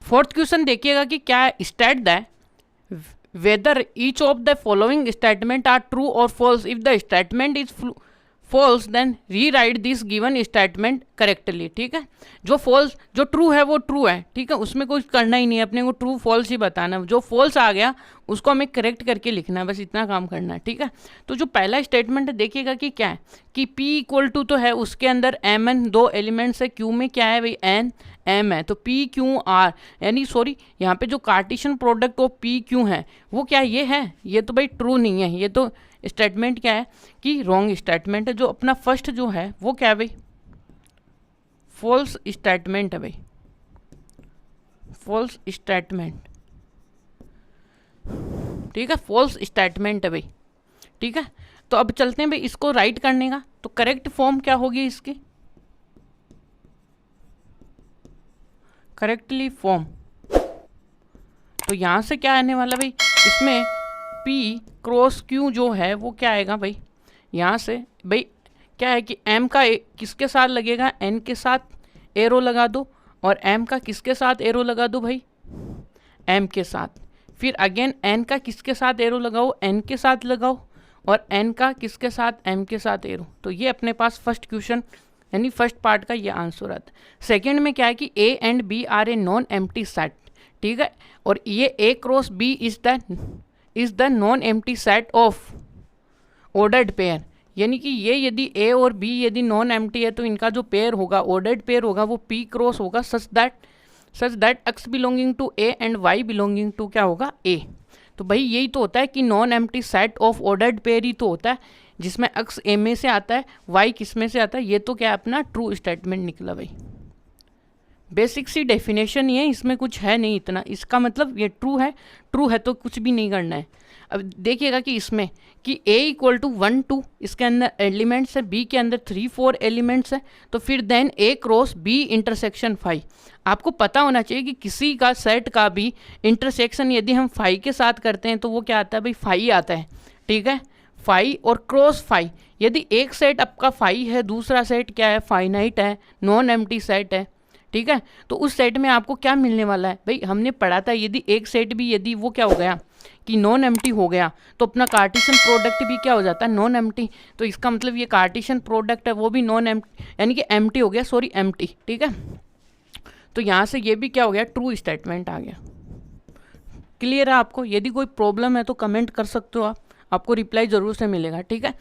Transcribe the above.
Fourth question देखिएगा कि क्या है, state that whether each of the following statement are true or false. If the statement is false then rewrite this given statement correctly. ठीक है, जो false जो true है वो true है, ठीक है, उसमें कुछ करना ही नहीं है, अपने को true false ही बताना, जो false आ गया उसको हमें करेक्ट करके लिखना है, बस इतना काम करना है। ठीक है, तो जो पहला स्टेटमेंट है देखिएगा कि क्या है कि P इक्वल टू तो है, उसके अंदर Mn दो एलिमेंट्स है, Q में क्या है भाई N M है, तो P Q R यानी सॉरी यहाँ पे जो Cartesian product of P Q है वो क्या ये है, ये तो भाई ट्रू नहीं है, ये तो स्टेटमेंट क्या है कि रॉन्ग स्टेटमेंट है। जो अपना फर्स्ट जो है वो क्या है भाई, फॉल्स स्टेटमेंट है भाई, फॉल्स स्टेटमेंट। ठीक है, फॉल्स स्टेटमेंट है भाई। ठीक है, तो अब चलते हैं भाई इसको राइट करने का, तो करेक्ट फॉर्म क्या होगी इसकी, करेक्टली फॉर्म, तो यहां से क्या आने वाला भाई, इसमें P क्रॉस Q जो है वो क्या आएगा भाई, यहाँ से भाई क्या है कि M का किसके साथ लगेगा, N के साथ एरो लगा दो, और M का किसके साथ एरो लगा दो भाई, M के साथ, फिर अगेन N का किसके साथ एरो लगाओ, N के साथ लगाओ, और N का किसके साथ, M के साथ एरो। तो ये अपने पास फर्स्ट क्वेश्चन यानी फर्स्ट पार्ट का ये आंसर आता है। सेकेंड में क्या है कि A and B are a non empty set. ठीक है, और ये A cross B is the non empty set of ordered pair, यानी कि ये यदि A और B यदि नॉन एम्प्टी है तो इनका जो पेयर होगा, ऑर्डर्ड पेयर होगा, वो P क्रॉस होगा such that x belonging to A and y belonging to क्या होगा A। तो भाई यही तो होता है कि non empty set of ordered pair ही तो होता है, जिसमें x A में से आता है, y किस में से आता है, ये तो क्या है अपना ट्रू स्टेटमेंट निकला भाई। बेसिक सी डेफिनेशन ही है, इसमें कुछ है नहीं इतना, इसका मतलब ये ट्रू है तो कुछ भी नहीं करना है। अब देखिएगा कि इसमें कि A इक्वल टू 1 2 इसके अंदर एलिमेंट्स है, B के अंदर 3 4 एलिमेंट्स है, तो फिर then A cross B intersection 5। आपको पता होना चाहिए कि किसी का सेट का भी इंटरसेक्शन यदि हम 5 के साथ करते हैं तो वो क्या आता है भाई 5 आता है। ठीक है, 5 और क्रॉस 5, यदि एक सेट आपका 5 है, दूसरा सेट क्या है फाइनाइट है, नॉन एम्प्टी सेट है। ठीक है, तो उस सेट में आपको क्या मिलने वाला है भाई, हमने पढ़ा था यदि एक सेट भी यदि वो क्या हो गया कि नॉन एम्प्टी हो गया तो अपना कार्टेशियन प्रोडक्ट भी क्या हो जाता है नॉन एम्प्टी। तो इसका मतलब ये कार्टेशियन प्रोडक्ट है वो भी नॉन एम्प्टी यानी कि एम्प्टी हो गया, सॉरी एम्प्टी। ठीक है, तो यहाँ से ये भी क्या हो गया ट्रू स्टेटमेंट आ गया। क्लियर है आपको? यदि कोई प्रॉब्लम है तो कमेंट कर सकते हो आप, आपको रिप्लाई ज़रूर से मिलेगा। ठीक है,